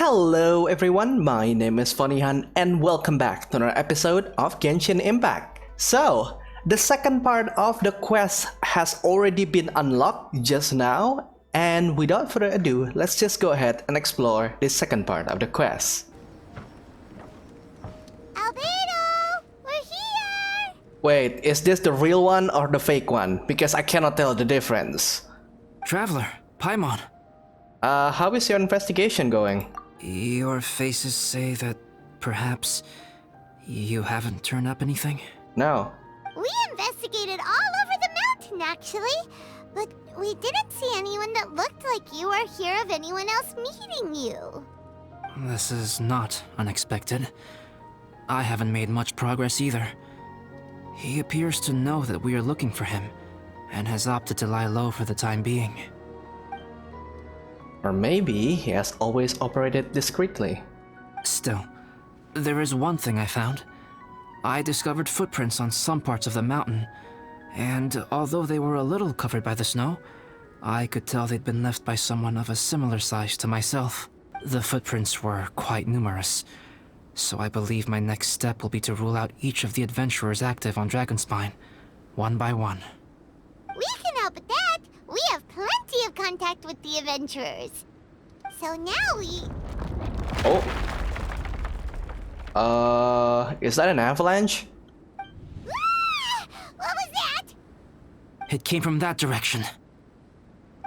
Hello everyone, my name is Fonihan and welcome back to another episode of Genshin Impact. So, the second part of the quest has already been unlocked just now, and without further ado, let's just go ahead and explore the second part of the quest. Albedo! We're here! Wait, is this the real one or the fake one? Because I cannot tell the difference. Traveler, Paimon. How is your investigation going? Your faces say that perhaps you haven't turned up anything? No. We investigated all over the mountain, actually. But we didn't see anyone that looked like you or hear of anyone else meeting you. This is not unexpected. I haven't made much progress either. He appears to know that we are looking for him, and has opted to lie low for the time being. Or maybe he has always operated discreetly. Still, there is one thing I found. I discovered footprints on some parts of the mountain, and although they were a little covered by the snow, I could tell they'd been left by someone of a similar size to myself. The footprints were quite numerous, so I believe my next step will be to rule out each of the adventurers active on Dragonspine, one by one. We can help with that. We have plenty of contact with the adventurers. So now we... Is that an avalanche? Ah! What was that? It came from that direction.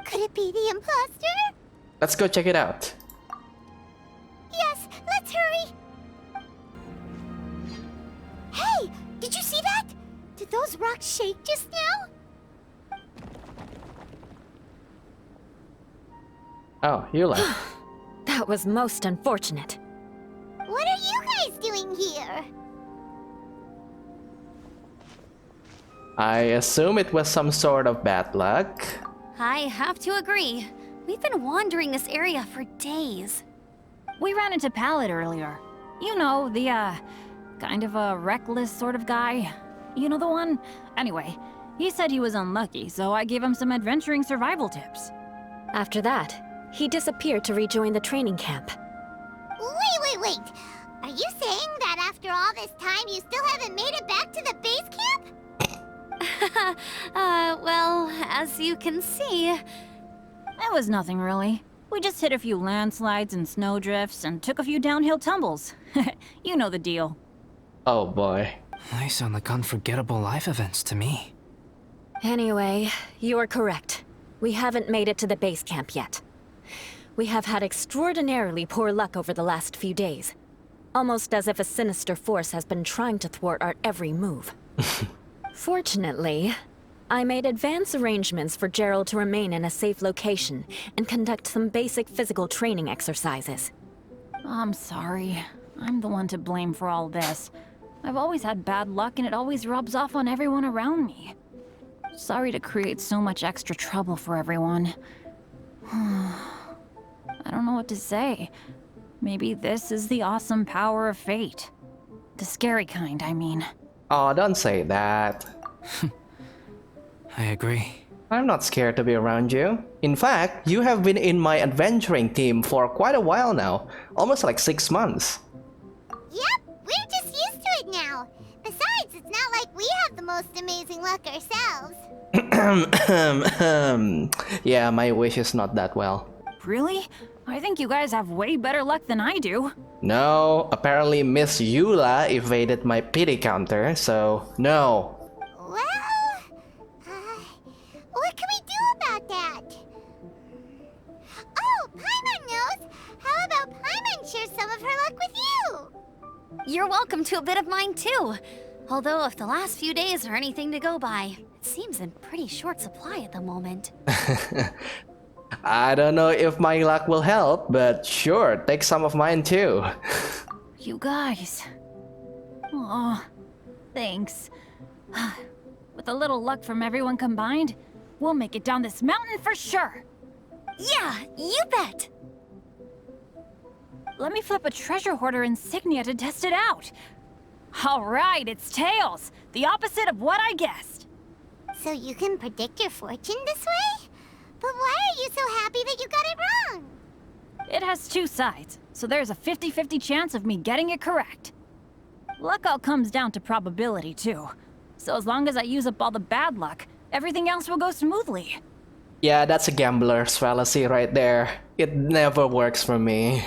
Could it be the imposter? Let's go check it out. Yes, let's hurry. Hey, did you see that? Did those rocks shake just now? Oh, you left. That was most unfortunate. What are you guys doing here? I assume it was some sort of bad luck. I have to agree. We've been wandering this area for days. We ran into Pallet earlier. You know, the, kind of a reckless sort of guy. You know the one? Anyway, he said he was unlucky, so I gave him some adventuring survival tips. After that, he disappeared to rejoin the training camp. Wait. Are you saying that after all this time you still haven't made it back to the base camp? Well, as you can see... It was nothing really. We just hit a few landslides and snowdrifts and took a few downhill tumbles. You know the deal. Oh boy. They sound like unforgettable life events to me. Anyway, you're correct. We haven't made it to the base camp yet. We have had extraordinarily poor luck over the last few days. Almost as if a sinister force has been trying to thwart our every move. Fortunately, I made advance arrangements for Gerald to remain in a safe location and conduct some basic physical training exercises. I'm sorry. I'm the one to blame for all this. I've always had bad luck and it always rubs off on everyone around me. Sorry to create so much extra trouble for everyone. I don't know what to say. Maybe this is the awesome power of fate. The scary kind, I mean. Oh, don't say that. I agree. I'm not scared to be around you. In fact, you have been in my adventuring team for quite a while now. Almost like 6 months. Yep, we're just used to it now. Besides, it's not like we have the most amazing luck ourselves. Yeah, my wish is not that well. Really? I think you guys have way better luck than I do. No, apparently Miss Eula evaded my pity counter, so no. Well, what can we do about that? Oh, Paimon knows! How about Paimon share some of her luck with you? You're welcome to a bit of mine too. Although if the last few days are anything to go by, it seems in pretty short supply at the moment. I don't know if my luck will help, but sure, take some of mine too. You guys. Aw, thanks. With a little luck from everyone combined, we'll make it down this mountain for sure. Yeah, you bet! Let me flip a treasure hoarder insignia to test it out. All right, it's tails. The opposite of what I guessed. So you can predict your fortune this way? But why are you so happy that you got it wrong? It has two sides, so there's a 50-50 chance of me getting it correct. Luck all comes down to probability, too. So as long as I use up all the bad luck, everything else will go smoothly. Yeah, that's a gambler's fallacy right there. It never works for me.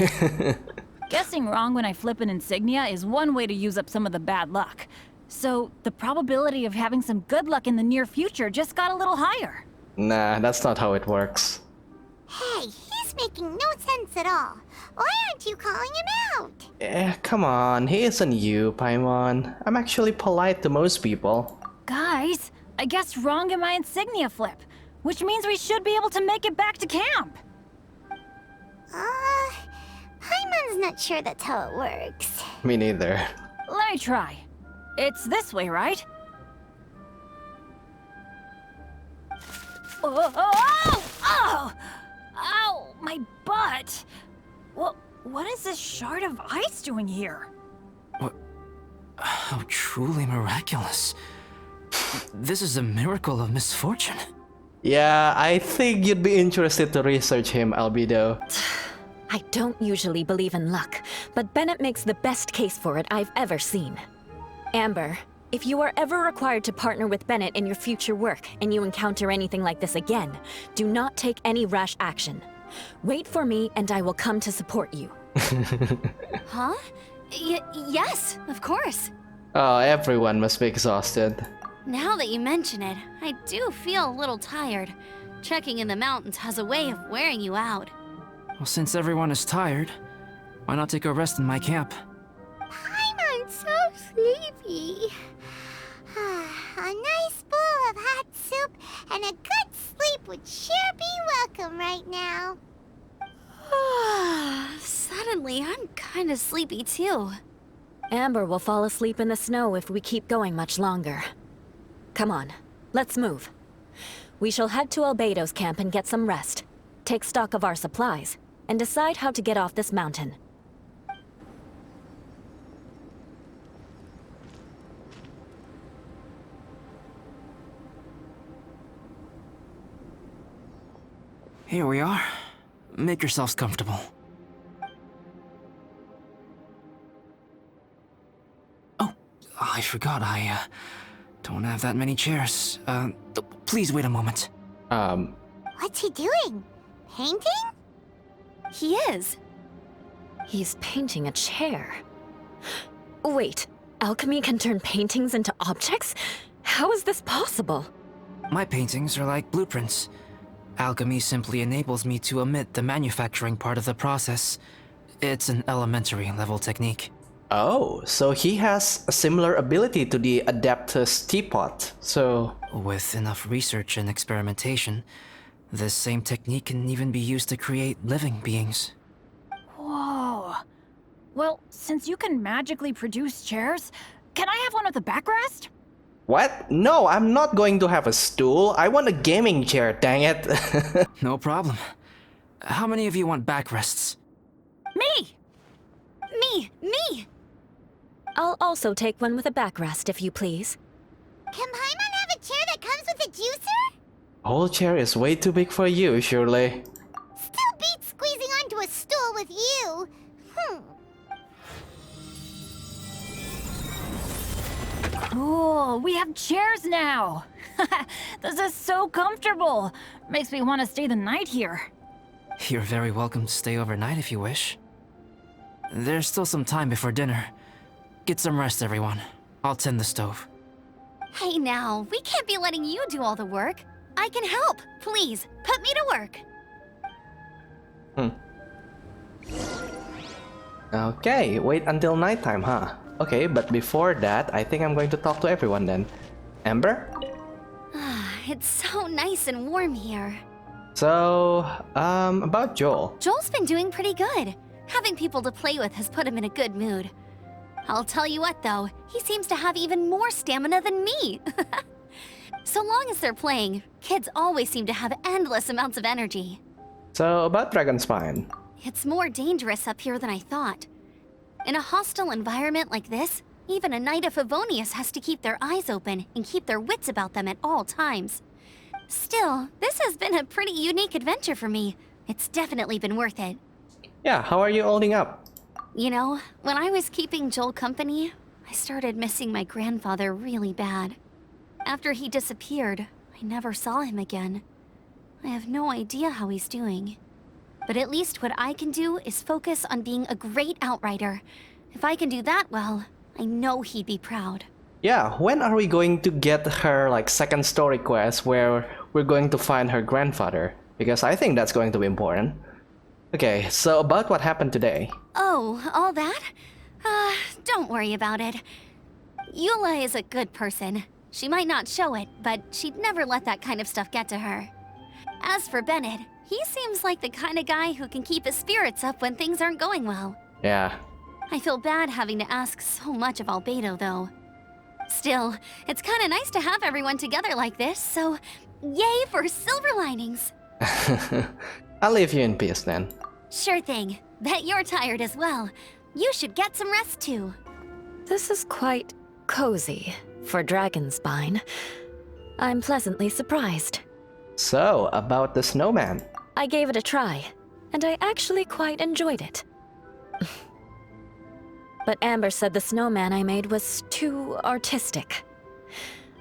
Guessing wrong when I flip an insignia is one way to use up some of the bad luck. So the probability of having some good luck in the near future just got a little higher. Nah, that's not how it works. Hey, he's making no sense at all. Why aren't you calling him out? Come on, he isn't you, Paimon. I'm actually polite to most people. Guys, I guessed wrong in my insignia flip, which means we should be able to make it back to camp. Paimon's not sure that's how it works. Me neither. Let me try. It's this way, right? Oh! Ow! My butt! What is this shard of ice doing here? What? How truly miraculous. This is a miracle of misfortune. Yeah, I think you'd be interested to research him, Albedo. I don't usually believe in luck, but Bennett makes the best case for it I've ever seen. Amber, if you are ever required to partner with Bennett in your future work and you encounter anything like this again, do not take any rash action. Wait for me and I will come to support you. Huh? Yes, of course. Oh, everyone must be exhausted. Now that you mention it, I do feel a little tired. Trekking in the mountains has a way of wearing you out. Well, since everyone is tired, why not take a rest in my camp? Paimon's so sleepy. A nice bowl of hot soup and a good sleep would sure be welcome right now. Suddenly, I'm kinda sleepy too. Amber will fall asleep in the snow if we keep going much longer. Come on, let's move. We shall head to Albedo's camp and get some rest, take stock of our supplies, and decide how to get off this mountain. Here we are. Make yourselves comfortable. Oh, I forgot I don't have that many chairs. Please wait a moment. What's he doing? Painting? He is. He's painting a chair. Wait, alchemy can turn paintings into objects? How is this possible? My paintings are like blueprints. Alchemy simply enables me to omit the manufacturing part of the process. It's an elementary level technique. Oh, so he has a similar ability to the Adeptus teapot, so... With enough research and experimentation, this same technique can even be used to create living beings. Whoa. Well, since you can magically produce chairs, can I have one with a backrest? What? No, I'm not going to have a stool. I want a gaming chair, dang it. No problem. How many of you want backrests? Me! Me! I'll also take one with a backrest, if you please. Can Paimon have a chair that comes with a juicer? Whole chair is way too big for you, surely. Still beats squeezing onto a stool with you. Cool, we have chairs now! This is so comfortable! Makes me want to stay the night here. You're very welcome to stay overnight if you wish. There's still some time before dinner. Get some rest, everyone. I'll tend the stove. Hey now, we can't be letting you do all the work. I can help. Please, put me to work. Okay, wait until nighttime, huh? Okay, but before that, I think I'm going to talk to everyone then. Amber? It's so nice and warm here. So, about Joel. Joel's been doing pretty good. Having people to play with has put him in a good mood. I'll tell you what though, he seems to have even more stamina than me. So long as they're playing, kids always seem to have endless amounts of energy. So, about Dragonspine. It's more dangerous up here than I thought. In a hostile environment like this, even a Knight of Favonius has to keep their eyes open and keep their wits about them at all times. Still, this has been a pretty unique adventure for me. It's definitely been worth it. Yeah, how are you holding up? You know, when I was keeping Joel company, I started missing my grandfather really bad. After he disappeared, I never saw him again. I have no idea how he's doing. But at least what I can do is focus on being a great outrider. If I can do that well, I know he'd be proud. Yeah, when are we going to get her like second story quest where we're going to find her grandfather? Because I think that's going to be important. Okay, so about what happened today. Oh, all that? Don't worry about it. Eula is a good person. She might not show it, but she'd never let that kind of stuff get to her. As for Bennett, he seems like the kind of guy who can keep his spirits up when things aren't going well. Yeah. I feel bad having to ask so much of Albedo, though. Still, it's kinda nice to have everyone together like this, so yay for silver linings! I'll leave you in peace then. Sure thing. Bet you're tired as well. You should get some rest too. This is quite cozy for Dragonspine. I'm pleasantly surprised. So, about the snowman. I gave it a try, and I actually quite enjoyed it. But Amber said the snowman I made was too artistic.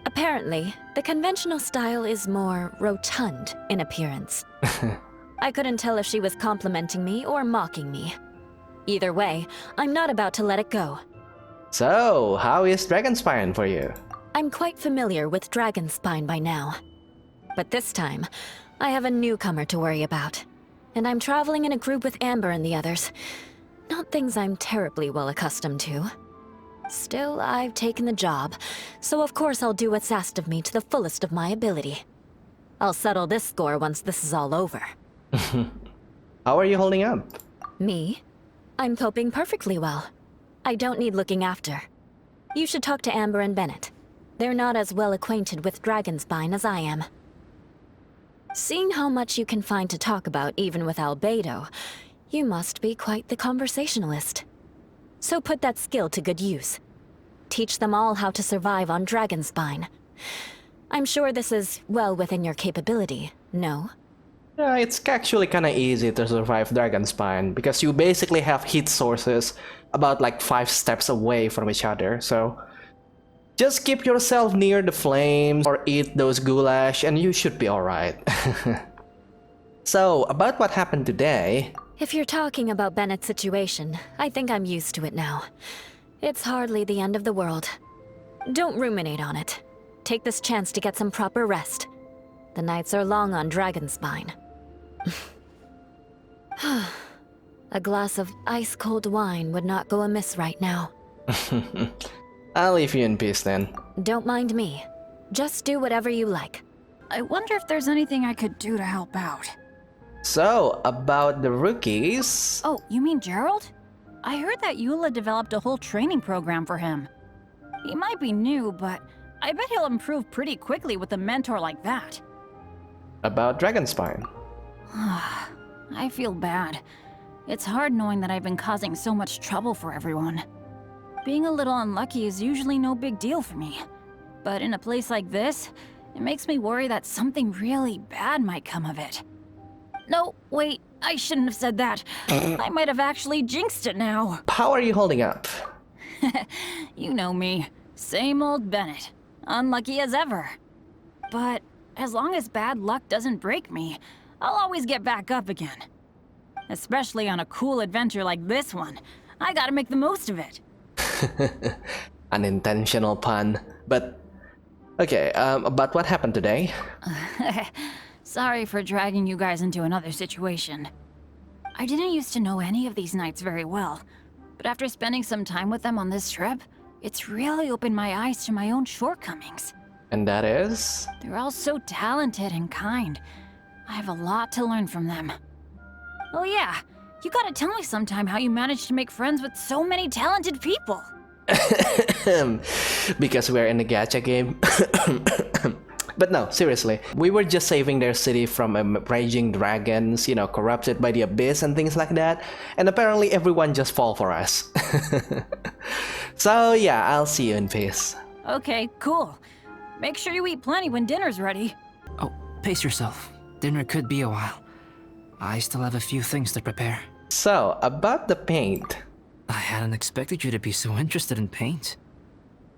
Apparently, the conventional style is more rotund in appearance. I couldn't tell if she was complimenting me or mocking me. Either way, I'm not about to let it go. So, how is Dragonspine for you? I'm quite familiar with Dragonspine by now. But this time, I have a newcomer to worry about. And I'm traveling in a group with Amber and the others. Not things I'm terribly well accustomed to. Still, I've taken the job, so of course I'll do what's asked of me to the fullest of my ability. I'll settle this score once this is all over. How are you holding up? Me? I'm coping perfectly well. I don't need looking after. You should talk to Amber and Bennett. They're not as well acquainted with Dragonspine as I am. Seeing how much you can find to talk about even with Albedo, you must be quite the conversationalist. So put that skill to good use. Teach them all how to survive on Dragonspine. I'm sure this is well within your capability, no? Yeah, it's actually kinda easy to survive Dragonspine because you basically have heat sources about like 5 steps away from each other, so just keep yourself near the flames or eat those goulash and you should be alright. So, about what happened today... If you're talking about Bennett's situation, I think I'm used to it now. It's hardly the end of the world. Don't ruminate on it. Take this chance to get some proper rest. The nights are long on Dragonspine. A glass of ice-cold wine would not go amiss right now. I'll leave you in peace then. Don't mind me. Just do whatever you like. I wonder if there's anything I could do to help out. So, about the rookies... Oh, you mean Gerald? I heard that Eula developed a whole training program for him. He might be new, but I bet he'll improve pretty quickly with a mentor like that. About Dragonspine. I feel bad. It's hard knowing that I've been causing so much trouble for everyone. Being a little unlucky is usually no big deal for me. But in a place like this, it makes me worry that something really bad might come of it. No, wait, I shouldn't have said that. I might have actually jinxed it now. How are you holding up? You know me. Same old Bennett. Unlucky as ever. But as long as bad luck doesn't break me, I'll always get back up again. Especially on a cool adventure like this one. I gotta make the most of it. Unintentional pun, but... Okay, about what happened today? Sorry for dragging you guys into another situation. I didn't used to know any of these knights very well, but after spending some time with them on this trip, it's really opened my eyes to my own shortcomings. And that is? They're all so talented and kind. I have a lot to learn from them. Oh yeah, you gotta tell me sometime how you managed to make friends with so many talented people. Because we're in a gacha game. But no, seriously, we were just saving their city from raging dragons, you know, corrupted by the abyss and things like that, and apparently everyone just fall for us. So yeah, I'll see you in peace. Okay, cool. Make sure you eat plenty when dinner's ready. Oh, pace yourself. Dinner could be a while. I still have a few things to prepare. So, about the paint. I hadn't expected you to be so interested in paint.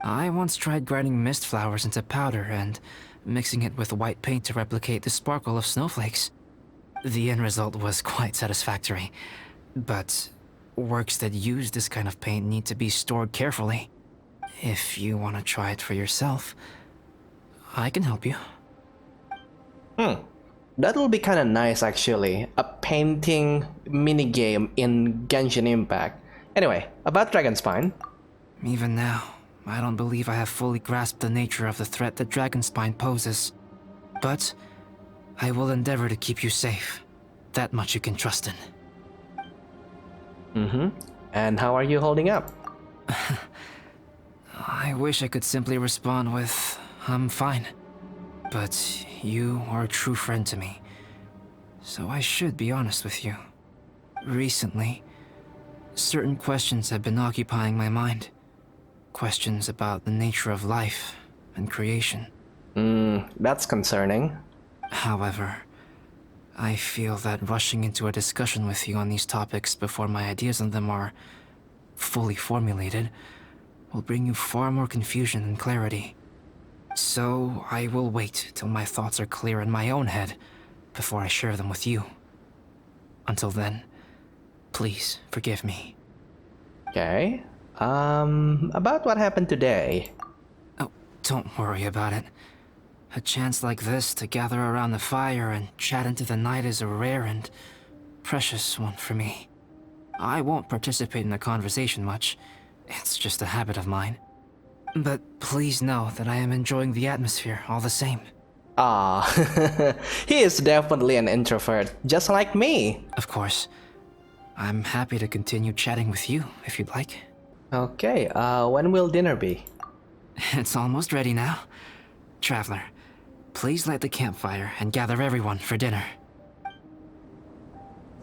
I once tried grinding mist flowers into powder and mixing it with white paint to replicate the sparkle of snowflakes. The end result was quite satisfactory, but works that use this kind of paint need to be stored carefully. If you want to try it for yourself, I can help you. That'll be kinda nice actually. A painting minigame in Genshin Impact. Anyway, about Dragonspine. Even now, I don't believe I have fully grasped the nature of the threat that Dragonspine poses. But I will endeavor to keep you safe. That much you can trust in. And how are you holding up? I wish I could simply respond with, I'm fine. But you are a true friend to me, so I should be honest with you. Recently, certain questions have been occupying my mind. Questions about the nature of life and creation. That's concerning. However, I feel that rushing into a discussion with you on these topics before my ideas on them are fully formulated will bring you far more confusion than clarity. So I will wait till my thoughts are clear in my own head before I share them with you. Until then, please forgive me. Okay. About what happened today. Oh, don't worry about it. A chance like this to gather around the fire and chat into the night is a rare and precious one for me. I won't participate in the conversation much. It's just a habit of mine. But please know that I am enjoying the atmosphere all the same. Ah, he is definitely an introvert, just like me. Of course. I'm happy to continue chatting with you, if you'd like. Okay, when will dinner be? It's almost ready now. Traveler, please light the campfire and gather everyone for dinner.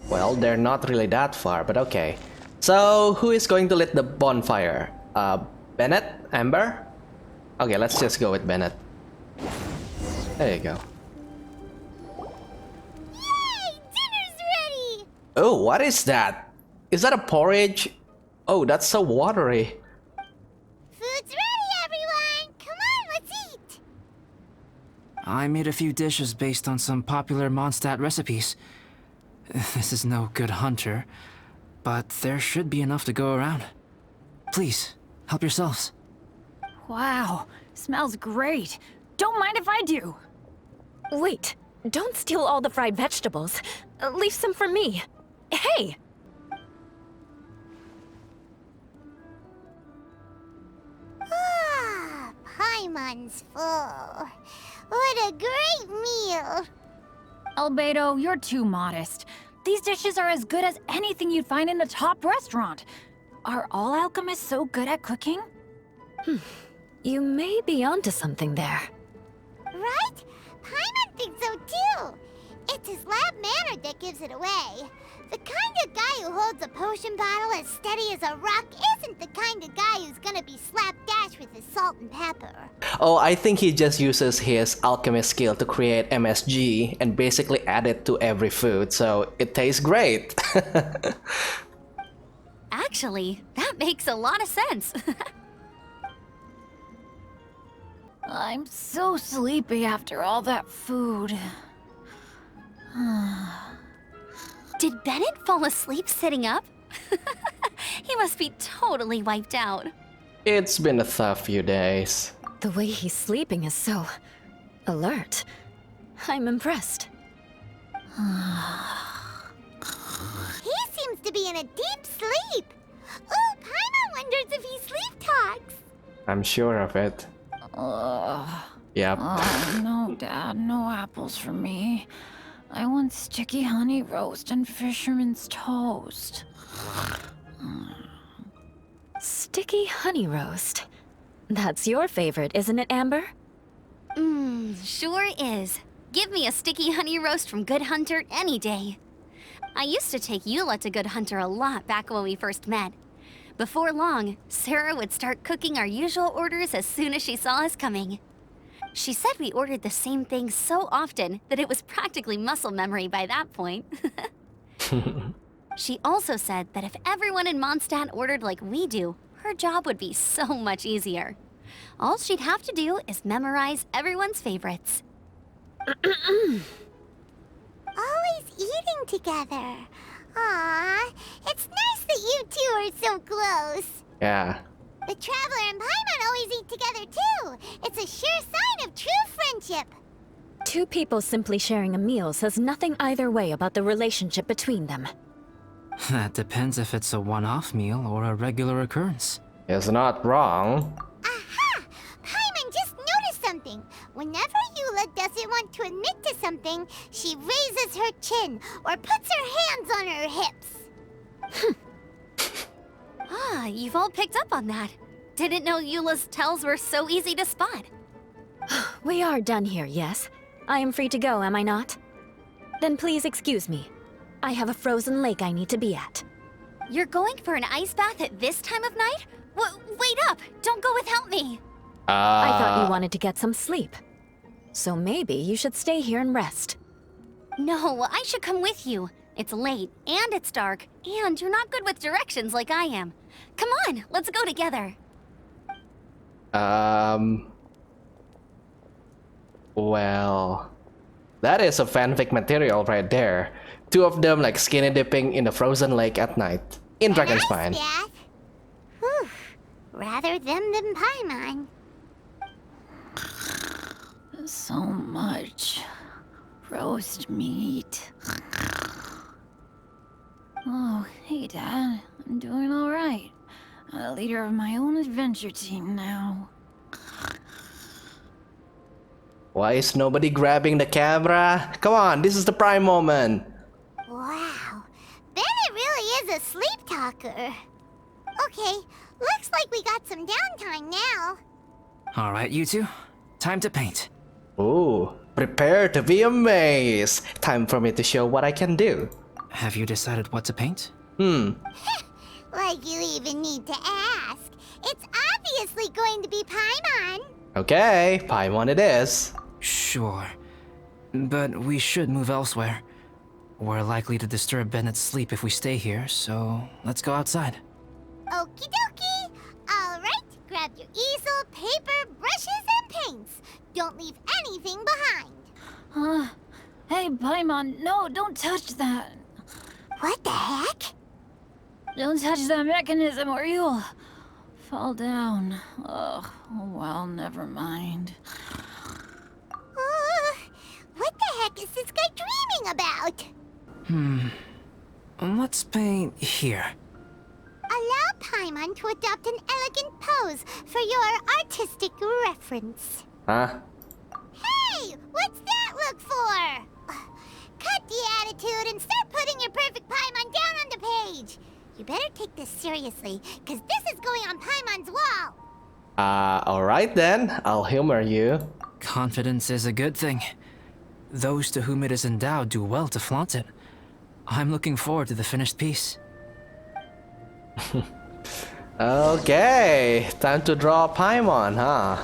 Well, they're not really that far, but okay. So, who is going to lit the bonfire? Bennett? Amber? Okay, let's just go with Bennett. There you go. Yay! Dinner's ready! Oh, what is that? Is that a porridge? Oh, that's so watery. Food's ready, everyone! Come on, let's eat! I made a few dishes based on some popular Mondstadt recipes. This is no good hunter, but there should be enough to go around. Please, help yourselves. Wow, smells great. Don't mind if I do. Wait, don't steal all the fried vegetables. Leave some for me. Hey! Ah, Paimon's full. What a great meal! Albedo, you're too modest. These dishes are as good as anything you'd find in a top restaurant. Are all alchemists so good at cooking? You may be onto something there. Right? Paimon thinks so too. It's his lab manner that gives it away. The kind of guy who holds a potion bottle as steady as a rock isn't the kind of guy who's gonna be slapdash with his salt and pepper. Oh, I think he just uses his alchemist skill to create MSG and basically add it to every food, so it tastes great. Actually, that makes a lot of sense. I'm so sleepy after all that food. Did Bennett fall asleep sitting up? He must be totally wiped out. It's been a tough few days. The way he's sleeping is so alert. I'm impressed. He seems to be in a deep sleep. Ooh, Paimon wonders if he sleep talks. I'm sure of it. Yep. Oh, no, Dad, no apples for me. I want sticky honey roast and fisherman's toast. Sticky honey roast. That's your favorite, isn't it, Amber? Sure is. Give me a sticky honey roast from Good Hunter any day. I used to take Eula to Good Hunter a lot back when we first met. Before long, Sarah would start cooking our usual orders as soon as she saw us coming. She said we ordered the same thing so often that it was practically muscle memory by that point. She also said that if everyone in Mondstadt ordered like we do, her job would be so much easier. All she'd have to do is memorize everyone's favorites. Always eating together. Aww, it's nice that you two are so close. Yeah. The Traveler and Paimon always eat together too. It's a sure sign of true friendship. Two people simply sharing a meal says nothing either way about the relationship between them. That depends if it's a one-off meal or a regular occurrence. It's not wrong. Aha! Paimon just noticed something. Whenever Eula doesn't want to admit to something, she raises her chin or puts her hands on her hips. Ah, you've all picked up on that. Didn't know Eula's tells were so easy to spot. We are done here, yes? I am free to go, am I not? Then please excuse me. I have a frozen lake I need to be at. You're going for an ice bath at this time of night? Wait up! Don't go without me! I thought you wanted to get some sleep. So maybe you should stay here and rest. No, I should come with you. It's late, and it's dark, and you're not good with directions like I am. Come on, let's go together. Well, that is a fanfic material right there. Two of them like skinny dipping in the frozen lake at night in Dragon's Spine. Bath? Whew. Rather them than Paimon. So much roast meat. Oh, hey, Dad. I'm doing all right. I'm the leader of my own adventure team now. Why is nobody grabbing the camera? Come on, this is the prime moment. Wow. Bennett really is a sleep talker. Okay, looks like we got some downtime now. All right, you two. Time to paint. Ooh, prepare to be amazed. Time for me to show what I can do. Have you decided what to paint? Like you even need to ask. It's obviously going to be Paimon. Okay, Paimon it is. Sure. But we should move elsewhere. We're likely to disturb Bennett's sleep if we stay here, so let's go outside. Okie dokie. Alright, grab your easel, paper, brushes, and paints. Don't leave anything behind. Hey, Paimon, no, don't touch that. What the heck? Don't touch that mechanism or you'll fall down. Ugh, oh well, never mind. What the heck is this guy dreaming about? Let's paint here. Allow Paimon to adopt an elegant pose for your artistic reference. Huh? Hey, what's that look for? Cut the attitude and start putting your perfect Paimon down on the page. You better take this seriously, because this is going on Paimon's wall. Alright then, I'll humor you. Confidence is a good thing. Those to whom it is endowed do well to flaunt it. I'm looking forward to the finished piece. Okay, time to draw Paimon, huh?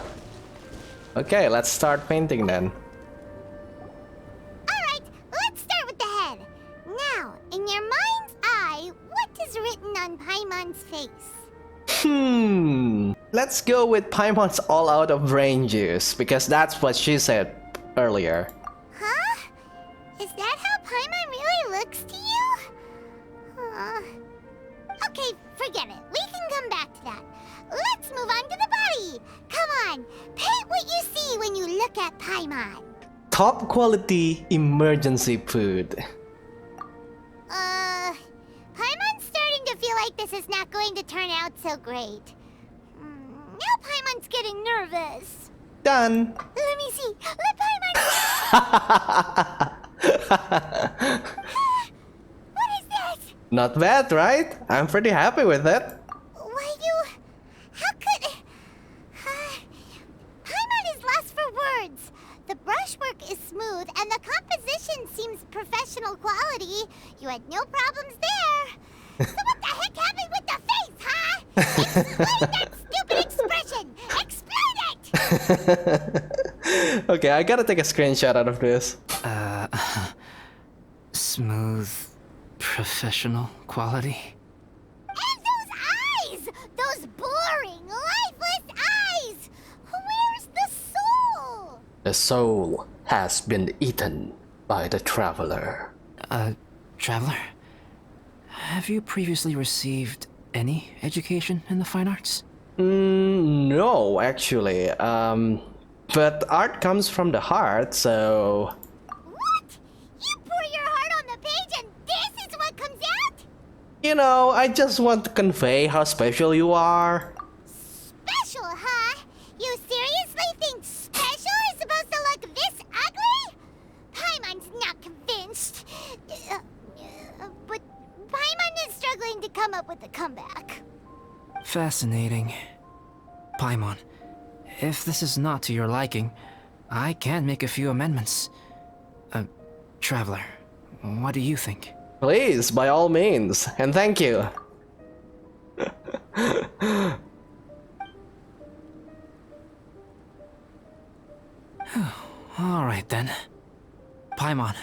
Okay, let's start painting then. Alright, let's start with the head. Now, in your mind's eye, what is written on Paimon's face? Let's go with Paimon's all out of brain juice, because that's what she said earlier. Huh? Is that how Paimon really looks to you? Okay, forget it. We can come back to that. Let's move on to the body. Come on, paint what you see when you look at Paimon. Top quality emergency food. Paimon's starting to feel like this is not going to turn out so great. Now Paimon's getting nervous. Done. Let me see. Let Paimon... What is this? Not bad, right? I'm pretty happy with it. Why you... How could... Paimon is lost for words. The brushwork is smooth and the composition seems professional quality. You had no problems there. So what the heck happened with the face, huh? Explain that stupid expression! Explain it! Okay, I gotta take a screenshot out of this. Smooth Professional quality. And those eyes! Those boring, lifeless eyes! Where's the soul? The soul has been eaten by the traveler. Traveler? Have you previously received any education in the fine arts? No, actually. But art comes from the heart, so... What? You pour your heart on the page and this is what comes out? You know, I just want to convey how special you are. Special, huh? You seriously think special is supposed to look this ugly? Paimon's not convinced. But Paimon is struggling to come up with a comeback. Fascinating. Paimon, if this is not to your liking, I can make a few amendments. Traveler, what do you think? Please, by all means, and thank you. Alright then. Paimon,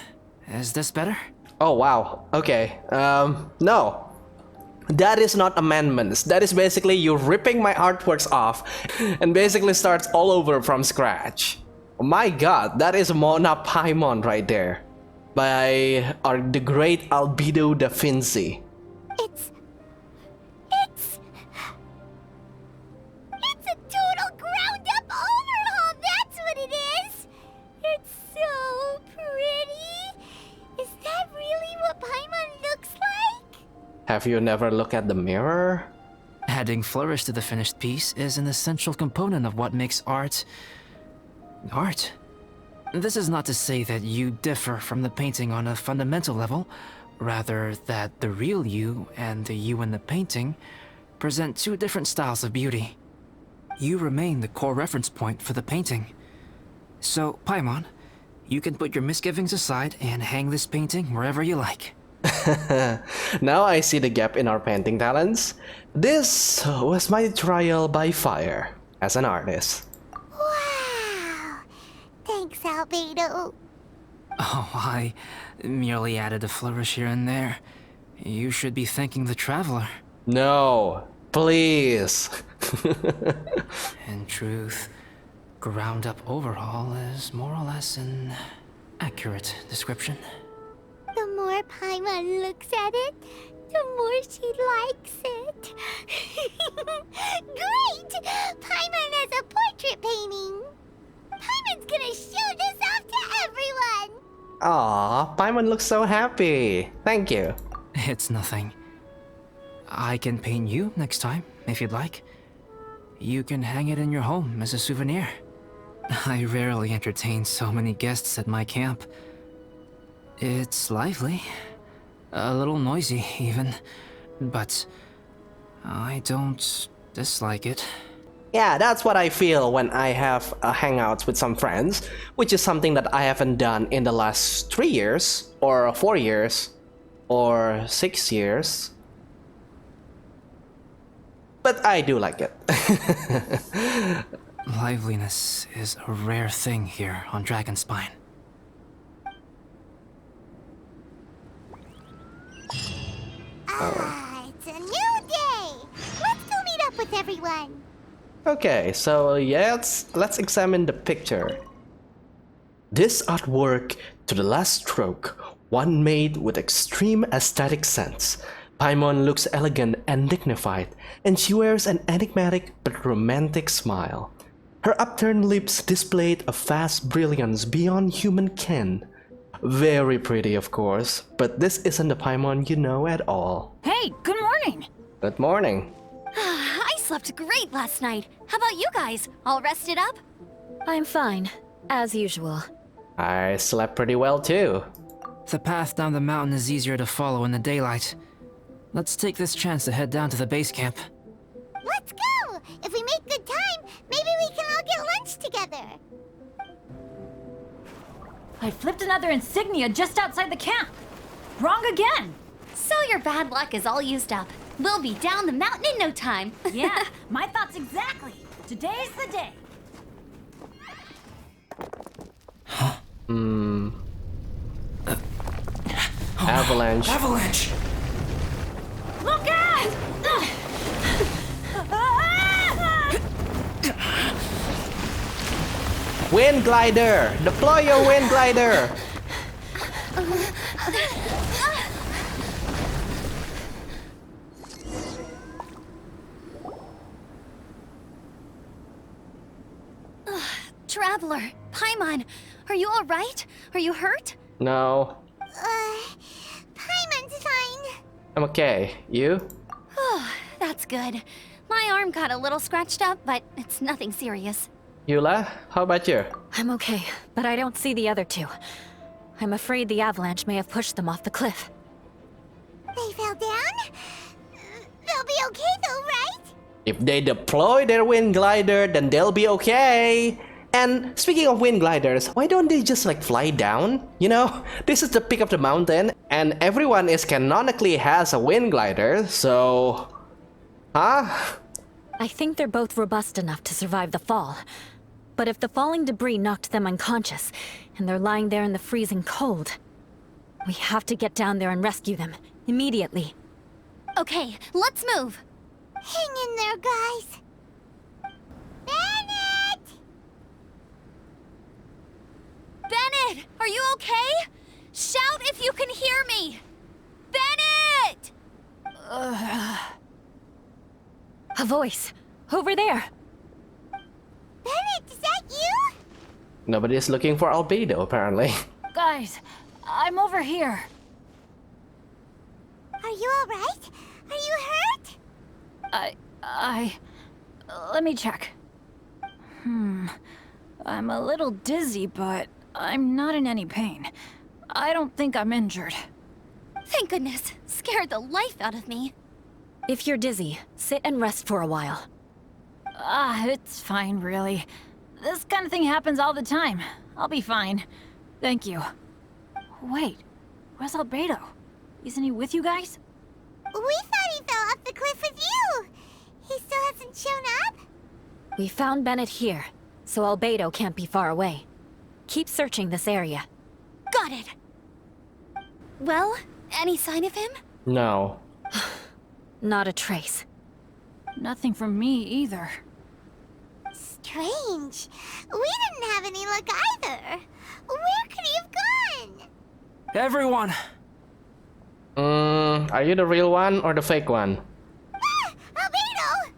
is this better? Oh wow, okay. No. That is not amendments. That is basically you ripping my artworks off and basically starts all over from scratch. Oh my god, that is Mona Paimon right there. By the great Albedo da Vinci. It's a total ground up overhaul, that's what it is! It's so pretty! Is that really what Paimon looks like? Have you never looked at the mirror? Adding flourish to the finished piece is an essential component of what makes art... art. This is not to say that you differ from the painting on a fundamental level, rather that the real you and the you in the painting present two different styles of beauty. You remain the core reference point for the painting. So, Paimon, you can put your misgivings aside and hang this painting wherever you like. Now I see the gap in our painting talents. This was my trial by fire as an artist. Wow! Thanks, Albedo. Oh, I merely added a flourish here and there. You should be thanking the traveler. No, please. In truth, ground up overhaul is more or less an accurate description. The more Paimon looks at it, the more she likes it. Great! Paimon has a portrait painting. Paimon's gonna show this off to everyone. Aw, Paimon looks so happy. Thank you. It's nothing. I can paint you next time, if you'd like. You can hang it in your home as a souvenir. I rarely entertain so many guests at my camp. It's lively. A little noisy, even. But I don't dislike it. Yeah, that's what I feel when I have hangouts with some friends, which is something that I haven't done in the last 3 years, or 4 years, or 6 years. But I do like it. Liveliness is a rare thing here on Dragonspine. It's a new day. Let's go meet up with everyone. Okay, so let's examine the picture. This artwork, to the last stroke, one made with extreme aesthetic sense. Paimon looks elegant and dignified, and she wears an enigmatic but romantic smile. Her upturned lips displayed a vast brilliance beyond human ken. Very pretty, of course, but this isn't the Paimon you know at all. Hey, good morning! Good morning. I slept great last night. How about you guys? All rested up? I'm fine, as usual. I slept pretty well too. The path down the mountain is easier to follow in the daylight. Let's take this chance to head down to the base camp. Let's go. If we make good time, maybe we can all get lunch together. I flipped another insignia just outside the camp. Wrong again. So your bad luck is all used up. We'll be down the mountain in no time. Yeah, my thoughts exactly. Today's the day. Avalanche. Avalanche! Look out! Wind glider! Deploy your wind glider! Traveler, Paimon, are you alright? Are you hurt? No, Paimon's fine. I'm okay. You? That's good. My arm got a little scratched up, but it's nothing serious. Eula, how about you? I'm okay, but I don't see the other two. I'm afraid the avalanche may have pushed them off the cliff. They fell down? They'll be okay though, right? If they deploy their wind glider, then they'll be okay. And speaking of wind gliders, why don't they just like fly down? You know, this is the peak of the mountain, and everyone is canonically has a wind glider, so... Huh? I think they're both robust enough to survive the fall. But if the falling debris knocked them unconscious, and they're lying there in the freezing cold, we have to get down there and rescue them, immediately. Okay, let's move. Hang in there, guys. Bennett! Bennett, are you okay? Shout if you can hear me! Bennett! A voice! Over there! Bennett, is that you? Nobody is looking for Albedo, apparently. Guys, I'm over here. Are you alright? Are you hurt? Let me check. I'm a little dizzy, but I'm not in any pain. I don't think I'm injured. Thank goodness. Scared the life out of me. If you're dizzy, sit and rest for a while. It's fine, really. This kind of thing happens all the time. I'll be fine. Thank you. Wait, where's Albedo? Isn't he with you guys? We thought he fell off the cliff with you. He still hasn't shown up? We found Bennett here, so Albedo can't be far away. Keep searching this area. Got it. Well, any sign of him? No. Not a trace. Nothing from me either. Strange. We didn't have any luck either. Where could he have gone? Everyone! Are you the real one or the fake one? Ah! Albedo!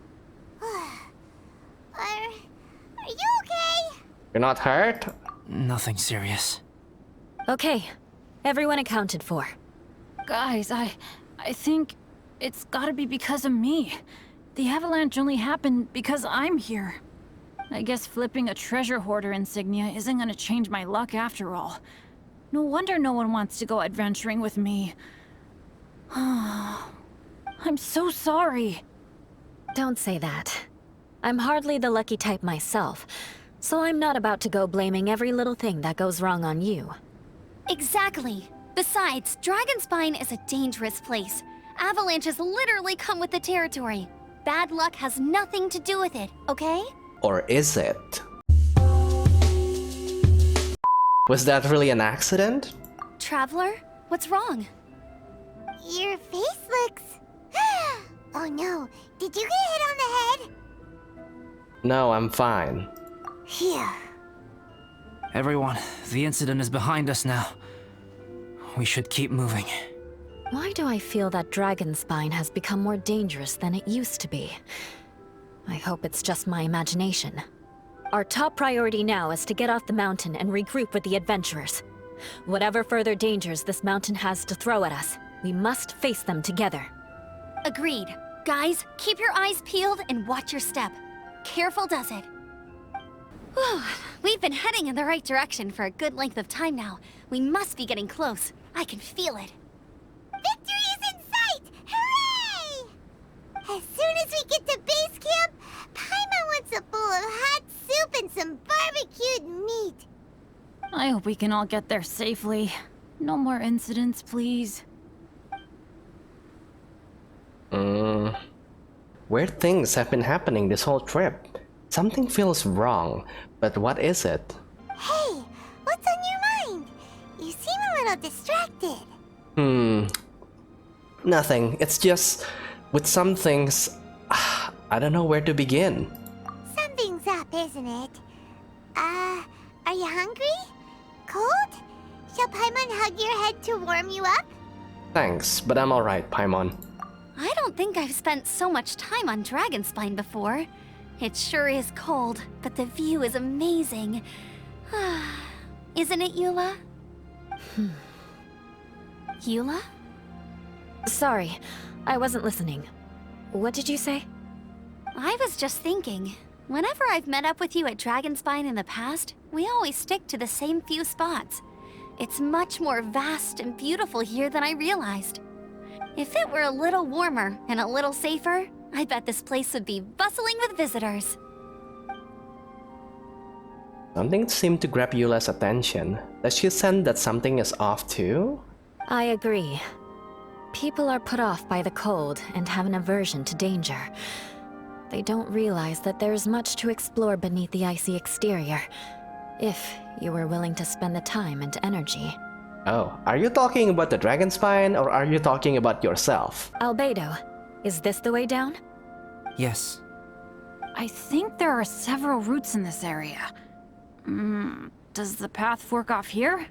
Are you okay? You're not hurt? Nothing serious. Okay, everyone accounted for. Guys, I think it's gotta be because of me. The avalanche only happened because I'm here. I guess flipping a treasure hoarder insignia isn't gonna change my luck after all. No wonder no one wants to go adventuring with me. I'm so sorry. Don't say that. I'm hardly the lucky type myself, so I'm not about to go blaming every little thing that goes wrong on you. Exactly. Besides, Dragonspine is a dangerous place. Avalanches literally come with the territory. Bad luck has nothing to do with it, okay? Or is it? Was that really an accident? Traveler, what's wrong? Your face looks... Oh no, did you get hit on the head? No, I'm fine. Phew. Everyone, the incident is behind us now. We should keep moving. Why do I feel that Dragonspine has become more dangerous than it used to be? I hope it's just my imagination. Our top priority now is to get off the mountain and regroup with the adventurers. Whatever further dangers this mountain has to throw at us, we must face them together. Agreed. Guys, keep your eyes peeled and watch your step. Careful does it. Whew, we've been heading in the right direction for a good length of time now. We must be getting close. I can feel it. Victory is in sight! Hooray! As soon as we get to base camp, Paimon wants a bowl of hot soup and some barbecued meat. I hope we can all get there safely. No more incidents, please. Weird things have been happening this whole trip. Something feels wrong, but what is it? Hey, what's on your mind? You seem a little distracted. Nothing. It's just, with some things, I don't know where to begin. Something's up, isn't it? Are you hungry? Cold? Shall Paimon hug your head to warm you up? Thanks, but I'm alright, Paimon. I don't think I've spent so much time on Dragonspine before. It sure is cold, but the view is amazing. Isn't it, Eula? Eula? Sorry, I wasn't listening. What did you say? I was just thinking. Whenever I've met up with you at Dragonspine in the past, we always stick to the same few spots. It's much more vast and beautiful here than I realized. If it were a little warmer and a little safer, I bet this place would be bustling with visitors. Something seemed to grab Eula's attention. Does she sense that something is off too? I agree. People are put off by the cold and have an aversion to danger. They don't realize that there's much to explore beneath the icy exterior, if you were willing to spend the time and energy. Oh, are you talking about the Dragonspine or are you talking about yourself? Albedo, is this the way down? Yes. I think there are several routes in this area. Does the path fork off here?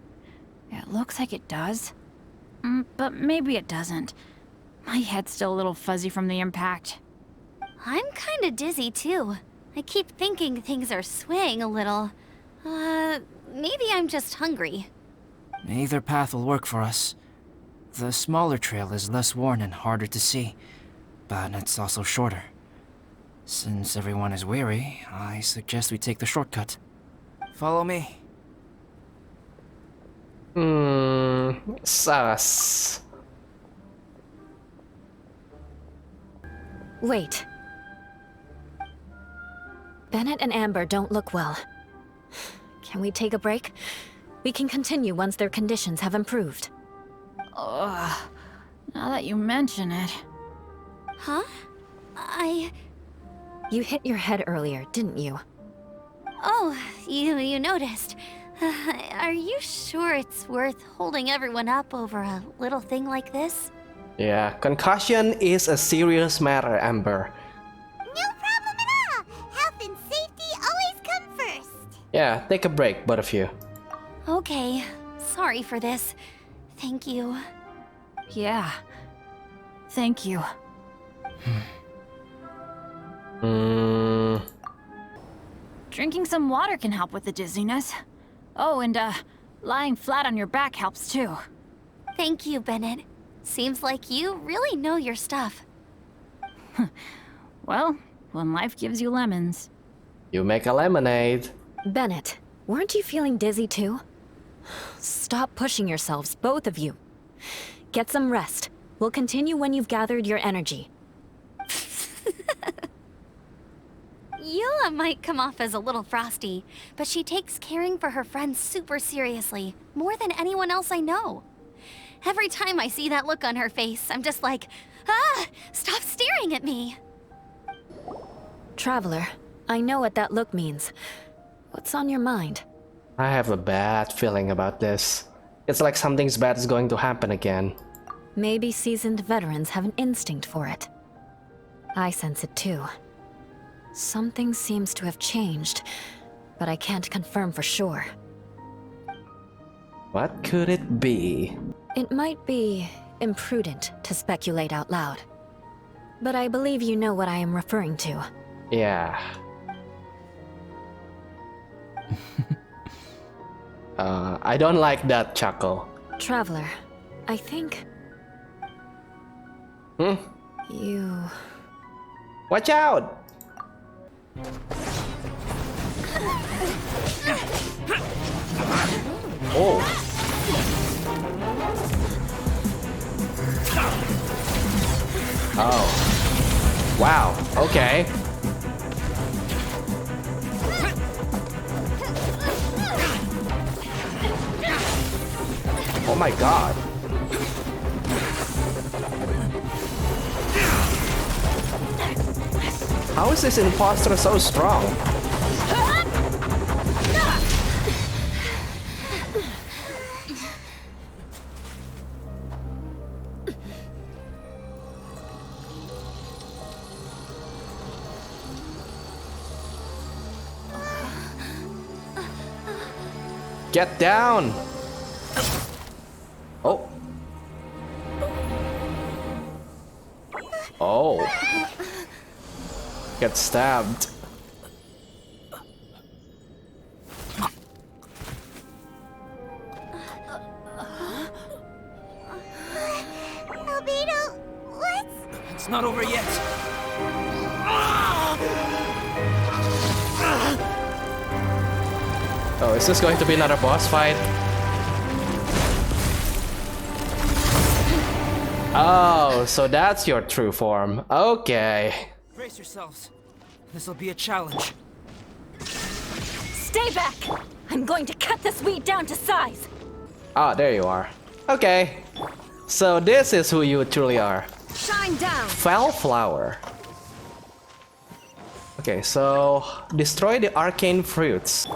It looks like it does. But maybe it doesn't. My head's still a little fuzzy from the impact. I'm kinda dizzy too. I keep thinking things are swaying a little. Maybe I'm just hungry. Either path will work for us. The smaller trail is less worn and harder to see, but it's also shorter. Since everyone is weary, I suggest we take the shortcut. Follow me. Sus. Wait. Bennett and Amber don't look well. Can we take a break? We can continue once their conditions have improved. Ugh. Now that you mention it. Huh? You hit your head earlier, didn't you? Oh, you noticed. Are you sure it's worth holding everyone up over a little thing like this? Yeah, concussion is a serious matter, Amber. No problem at all! Health and safety always come first! Yeah, take a break, both of you. Okay, sorry for this. Thank you. Yeah. Thank you. Drinking some water can help with the dizziness. Oh, and lying flat on your back helps too. Thank you, Bennett. Seems like you really know your stuff. Well, when life gives you lemons. You make a lemonade. Bennett, weren't you feeling dizzy too? Stop pushing yourselves, both of you. Get some rest. We'll continue when you've gathered your energy. Eula might come off as a little frosty, but she takes caring for her friends super seriously, more than anyone else I know. Every time I see that look on her face, I'm just like, stop staring at me! Traveler, I know what that look means. What's on your mind? I have a bad feeling about this. It's like something's bad is going to happen again. Maybe seasoned veterans have an instinct for it. I sense it too. Something seems to have changed, but I can't confirm for sure. What could it be? It might be imprudent to speculate out loud, but I believe you know what I am referring to. Yeah. I don't like that chuckle. Traveler, I think... You... Watch out! Oh. Oh. Wow. Okay. Oh my god. How is this imposter so strong? Get down! Oh. Oh. Get stabbed. Albedo, what's... It's not over yet. Oh, is this going to be another boss fight? Oh, so that's your true form. Okay. Brace yourselves. This'll be a challenge. Stay back! I'm going to cut this weed down to size! Ah, there you are. Okay. So this is who you truly are. Shine down! Flower. Okay, so destroy the arcane fruits.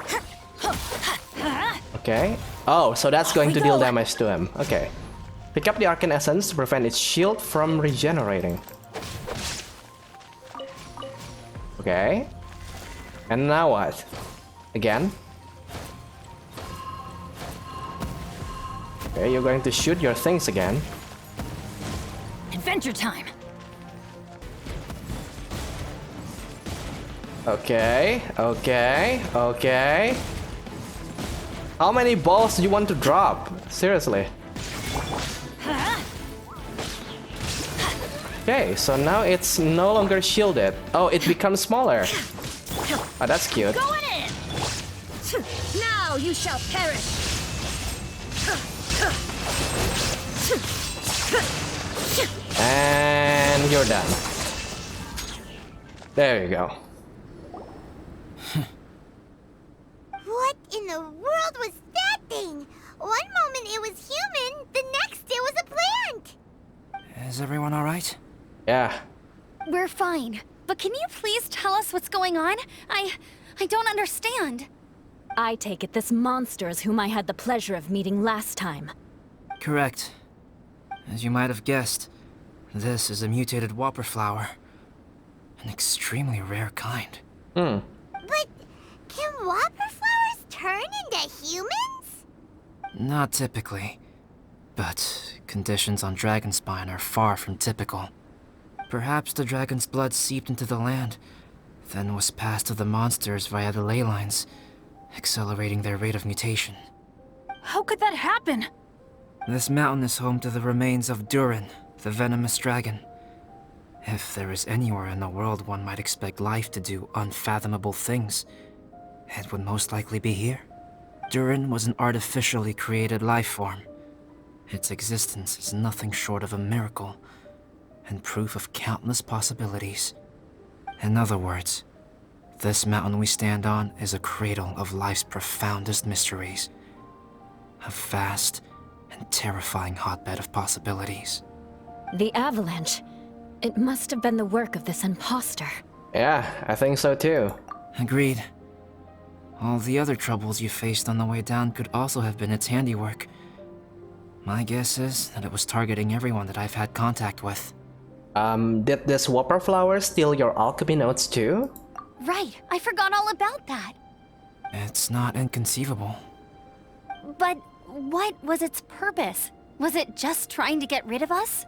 Okay. Oh, so that's going to deal damage to him. Okay. Pick up the arcane essence to prevent its shield from regenerating. Okay. And now what? Again? Okay, you're going to shoot your things again. Adventure time. Okay, okay, okay. How many balls do you want to drop? Seriously. Okay, so now it's no longer shielded. Oh, it becomes smaller. Oh, that's cute. Going in! Now you shall perish! And you're done. There you go. What in the world was that thing? One moment it was human, the next it was a plant! Is everyone alright? Yeah. We're fine. But can you please tell us what's going on? I don't understand. I take it this monster is whom I had the pleasure of meeting last time. Correct. As you might have guessed, this is a mutated whopper flower. An extremely rare kind. Hmm. But can whopper flowers turn into humans? Not typically. But conditions on Dragonspine are far from typical. Perhaps the dragon's blood seeped into the land, then was passed to the monsters via the ley lines, accelerating their rate of mutation. How could that happen? This mountain is home to the remains of Durin, the venomous dragon. If there is anywhere in the world one might expect life to do unfathomable things, it would most likely be here. Durin was an artificially created life form. Its existence is nothing short of a miracle, and proof of countless possibilities. In other words, this mountain we stand on is a cradle of life's profoundest mysteries. A vast and terrifying hotbed of possibilities. The avalanche. It must have been the work of this imposter. Yeah, I think so too. Agreed. All the other troubles you faced on the way down could also have been its handiwork. My guess is that it was targeting everyone that I've had contact with. Did this whopper flower steal your alchemy notes too? Right, I forgot all about that. It's not inconceivable. But what was its purpose? Was it just trying to get rid of us?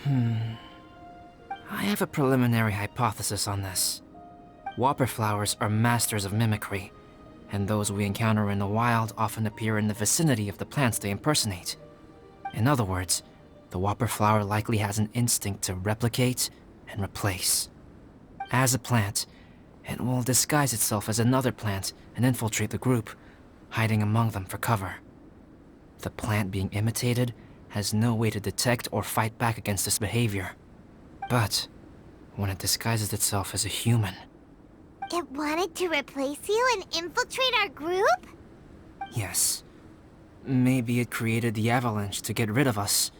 I have a preliminary hypothesis on this. Whopper flowers are masters of mimicry, and those we encounter in the wild often appear in the vicinity of the plants they impersonate. In other words, the whopper flower likely has an instinct to replicate and replace. As a plant, it will disguise itself as another plant and infiltrate the group, hiding among them for cover. The plant being imitated has no way to detect or fight back against this behavior. But when it disguises itself as a human... It wanted to replace you and infiltrate our group? Yes. Maybe it created the avalanche to get rid of us.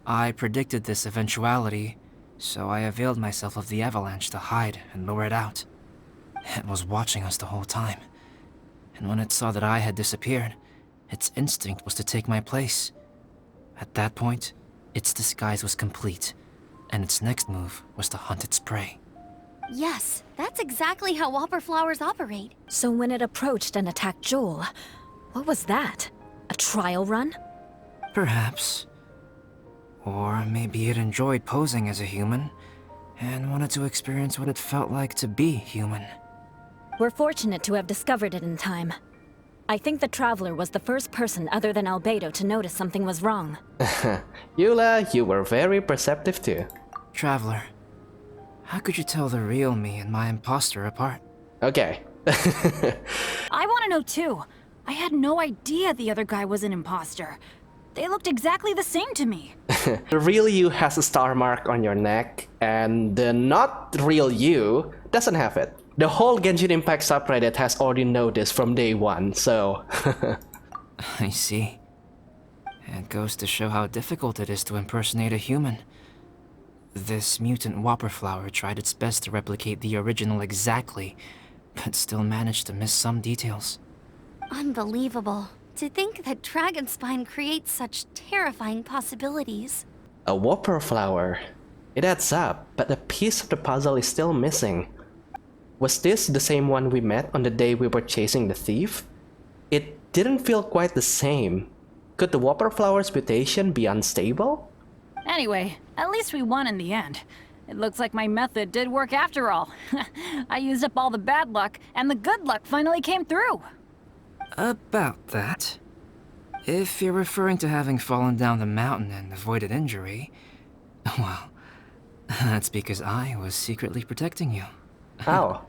I predicted this eventuality, so I availed myself of the avalanche to hide and lure it out. It was watching us the whole time, and when it saw that I had disappeared, its instinct was to take my place. At that point, its disguise was complete, and its next move was to hunt its prey. Yes, that's exactly how whopper flowers operate. So when it approached and attacked Joel, What was that? A trial run? Perhaps. Or maybe it enjoyed posing as a human and wanted to experience what it felt like to be human. We're fortunate to have discovered it in time. I think the Traveler was the first person other than Albedo to notice something was wrong. Eula, you were very perceptive too. Traveler, how could you tell the real me and my imposter apart? Okay. I want to know too. I had no idea the other guy was an imposter. They looked exactly the same to me. The real you has a star mark on your neck, and the not real you doesn't have it. The whole Genshin Impact subreddit has already noticed from day one, so... I see. It goes to show how difficult it is to impersonate a human. This mutant whopper flower tried its best to replicate the original exactly, but still managed to miss some details. Unbelievable. To think that Dragonspine creates such terrifying possibilities. A whopper flower. It adds up, but a piece of the puzzle is still missing. Was this the same one we met on the day we were chasing the thief? It didn't feel quite the same. Could the whopper flower's mutation be unstable? Anyway, at least we won in the end. It looks like my method did work after all. I used up all the bad luck, and the good luck finally came through. About that. If you're referring to having fallen down the mountain and avoided injury, well, that's because I was secretly protecting you. Oh.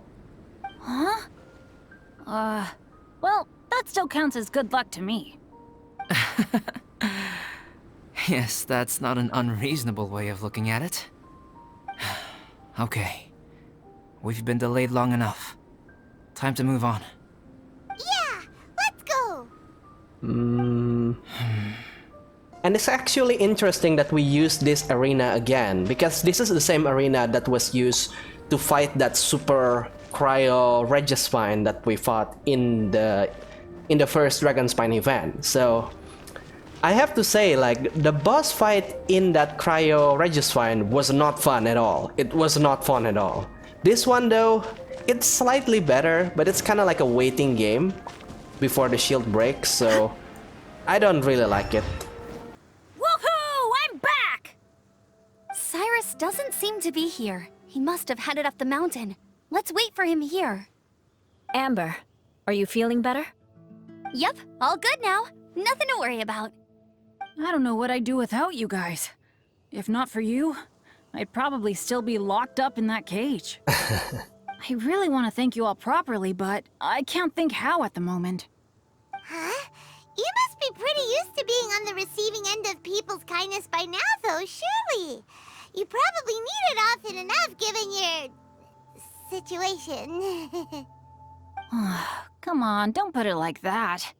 Well, that still counts as good luck to me. Yes, that's not an unreasonable way of looking at it. Okay. We've been delayed long enough. Time to move on. Yeah, let's go. And it's actually interesting that we use this arena again, because this is the same arena that was used to fight that super cryo Regispine that we fought in the first Dragonspine event. So I have to say, like, the boss fight in that cryo Regispine was not fun at all. It was not fun at all. This one though, it's slightly better, but it's kind of like a waiting game before the shield breaks, so I don't really like it. Woohoo! I'm back! Cyrus doesn't seem to be here. He must have headed up the mountain. Let's wait for him here. Amber, are you feeling better? Yep, all good now. Nothing to worry about. I don't know what I'd do without you guys. If not for you, I'd probably still be locked up in that cage. I really want to thank you all properly, but I can't think how at the moment. Huh? You must be pretty used to being on the receiving end of people's kindness by now, though, surely. You probably need it often enough, given your... situation. Come on, don't put it like that.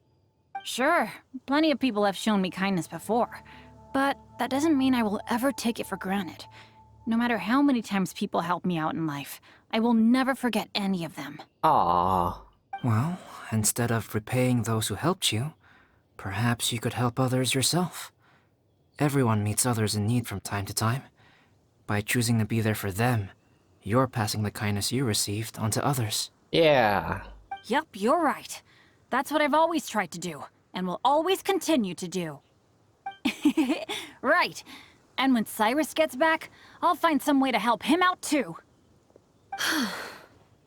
Sure, plenty of people have shown me kindness before, but that doesn't mean I will ever take it for granted. No matter how many times people help me out in life, I will never forget any of them. Aww. Well, instead of repaying those who helped you, perhaps you could help others yourself. Everyone meets others in need from time to time. By choosing to be there for them, you're passing the kindness you received onto others. Yeah. Yep, you're right. That's what I've always tried to do, and will always continue to do. Right. And when Cyrus gets back, I'll find some way to help him out too.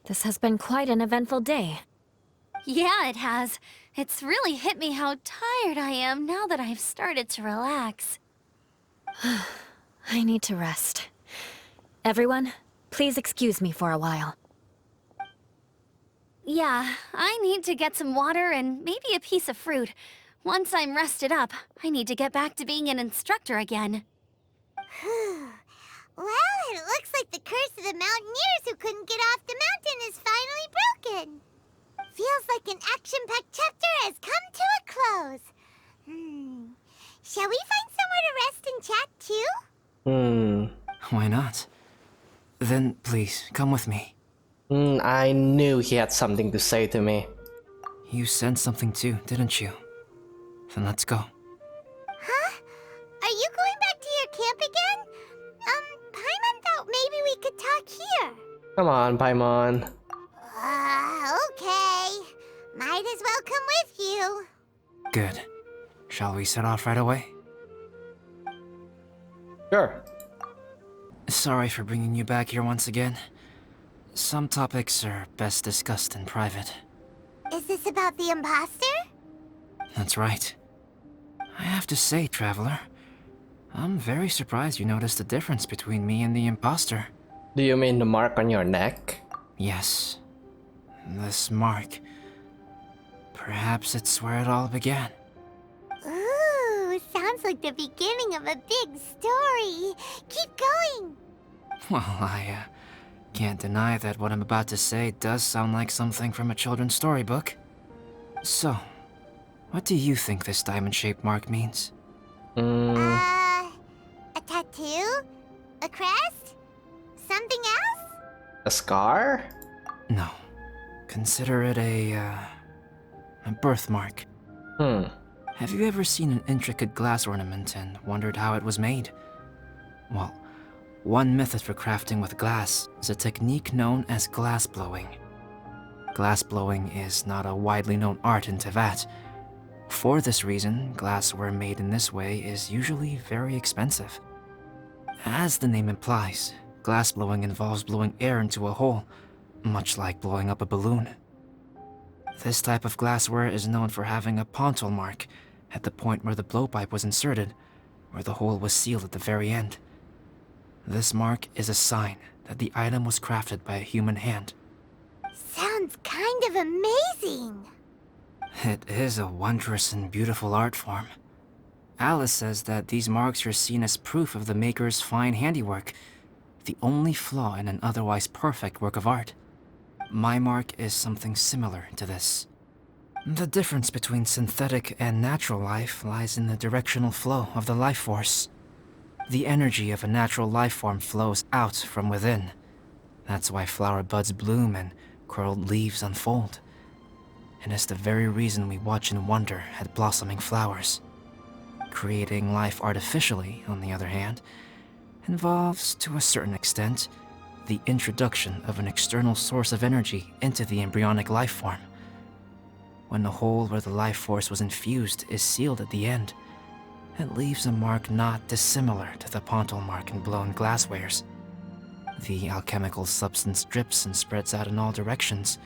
This has been quite an eventful day. Yeah, it has. It's really hit me how tired I am now that I've started to relax. I need to rest. Everyone, please excuse me for a while. Yeah, I need to get some water and maybe a piece of fruit. Once I'm rested up, I need to get back to being an instructor again. Well, it looks like the curse of the mountaineers who couldn't get off the mountain is finally broken. Feels like an action-packed chapter has come to a close. Shall we find somewhere to rest and chat too? Why not? Then please, come with me. I knew he had something to say to me. You sensed something too, didn't you? Then let's go. Huh? Are you going back to your camp again? Paimon thought maybe we could talk here. Come on, Paimon. Okay. Might as well come with you. Good. Shall we set off right away? Sure. Sorry for bringing you back here once again. Some topics are best discussed in private. Is this about the imposter? That's right. I have to say, Traveler, I'm very surprised you noticed the difference between me and the imposter. Do you mean the mark on your neck? Yes. This mark. Perhaps it's where it all began. Ooh, sounds like the beginning of a big story. Keep going. Well, I can't deny that what I'm about to say does sound like something from a children's storybook. So, what do you think this diamond-shaped mark means? A tattoo? A crest? Something else? A scar? No. Consider it a birthmark. Have you ever seen an intricate glass ornament and wondered how it was made? Well, one method for crafting with glass is a technique known as glass blowing. Glass blowing is not a widely known art in Teyvat. For this reason, glassware made in this way is usually very expensive. As the name implies, glass blowing involves blowing air into a hole, much like blowing up a balloon. This type of glassware is known for having a pontal mark at the point where the blowpipe was inserted, where the hole was sealed at the very end. This mark is a sign that the item was crafted by a human hand. Sounds kind of amazing. It is a wondrous and beautiful art form. Alice says that these marks are seen as proof of the maker's fine handiwork, the only flaw in an otherwise perfect work of art. My mark is something similar to this. The difference between synthetic and natural life lies in the directional flow of the life force. The energy of a natural life form flows out from within. That's why flower buds bloom and curled leaves unfold. And it's the very reason we watch and wonder at blossoming flowers. Creating life artificially, on the other hand, involves, to a certain extent, the introduction of an external source of energy into the embryonic life form. When the hole where the life force was infused is sealed at the end, it leaves a mark not dissimilar to the pontal mark in blown glasswares. The alchemical substance drips and spreads out in all directions,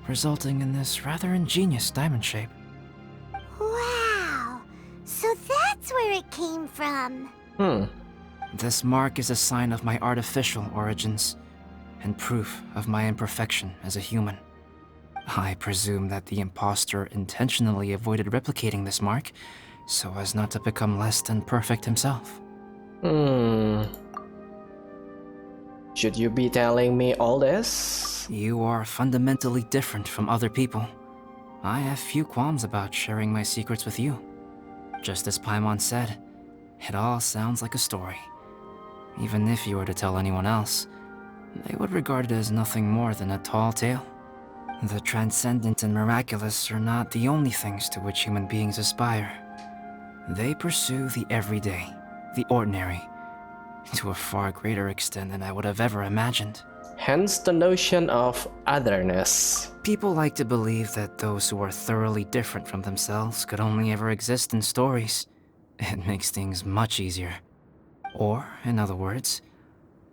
resulting in this rather ingenious diamond shape. Wow. So that's where it came from. This mark is a sign of my artificial origins, and proof of my imperfection as a human. I presume that the imposter intentionally avoided replicating this mark, so as not to become less than perfect himself. Should you be telling me all this? You are fundamentally different from other people. I have few qualms about sharing my secrets with you. Just as Paimon said, it all sounds like a story. Even if you were to tell anyone else, they would regard it as nothing more than a tall tale. The transcendent and miraculous are not the only things to which human beings aspire. They pursue the everyday, the ordinary, to a far greater extent than I would have ever imagined. Hence the notion of otherness. People like to believe that those who are thoroughly different from themselves could only ever exist in stories. It makes things much easier. Or, in other words,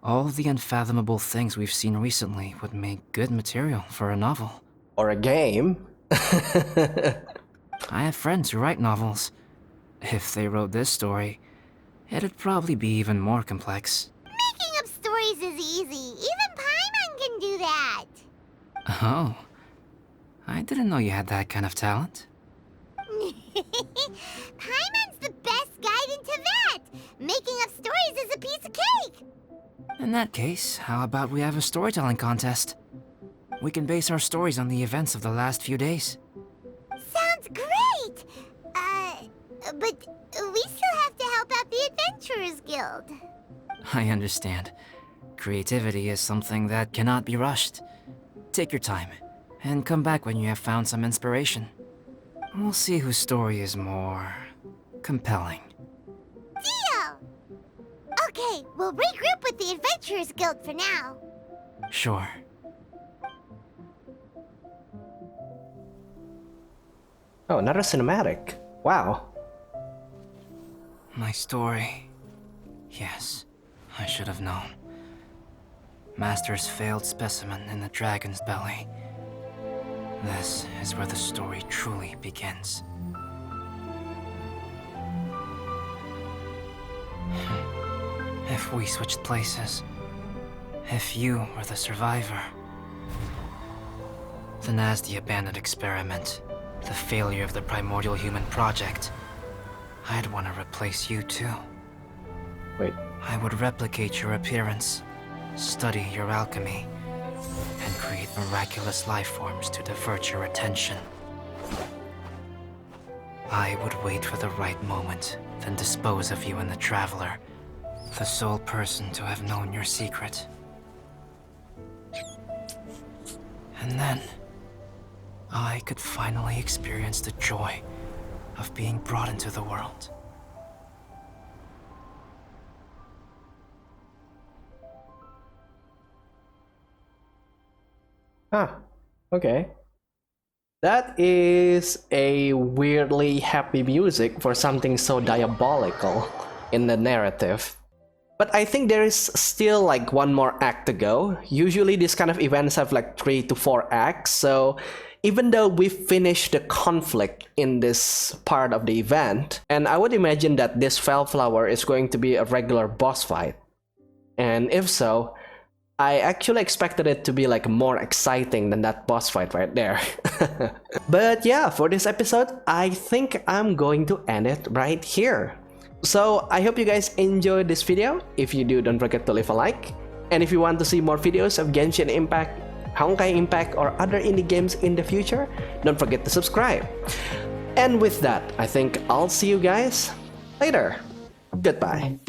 all the unfathomable things we've seen recently would make good material for a novel. Or a game. I have friends who write novels. If they wrote this story, it'd probably be even more complex. Making up stories is easy. Even Paimon can do that. Oh, I didn't know you had that kind of talent. Paimon's the best guide in Teyvat. Making up stories is a piece of cake. In that case, how about we have a storytelling contest? We can base our stories on the events of the last few days. Sounds great. But we still have to help out the Adventurers Guild. I understand. Creativity is something that cannot be rushed. Take your time, and come back when you have found some inspiration. We'll see whose story is more compelling. Deal! Okay, we'll regroup with the Adventurers Guild for now. Sure. Oh, another cinematic. Wow. My story. Yes, I should have known. Master's failed specimen in the dragon's belly. This is where the story truly begins. If we switched places, if you were the survivor, then as the abandoned experiment, the failure of the primordial human project, I'd want to replace you too. Wait. I would replicate your appearance, study your alchemy, and create miraculous life forms to divert your attention. I would wait for the right moment, then dispose of you and the Traveler, the sole person to have known your secret. And then, I could finally experience the joy of being brought into the world. Huh. Okay. That is a weirdly happy music for something so diabolical in the narrative. But I think there is still like one more act to go. Usually these kind of events have like 3 to 4 acts, so even though we finished the conflict in this part of the event, and I would imagine that this Fellflower is going to be a regular boss fight. And if so, I actually expected it to be like more exciting than that boss fight right there. But yeah, for this episode, I think I'm going to end it right here. So I hope you guys enjoyed this video. If you do, don't forget to leave a like. And if you want to see more videos of Genshin Impact, Honkai Impact, or other indie games in the future, don't forget to subscribe. And with that, I think I'll see you guys later. Goodbye.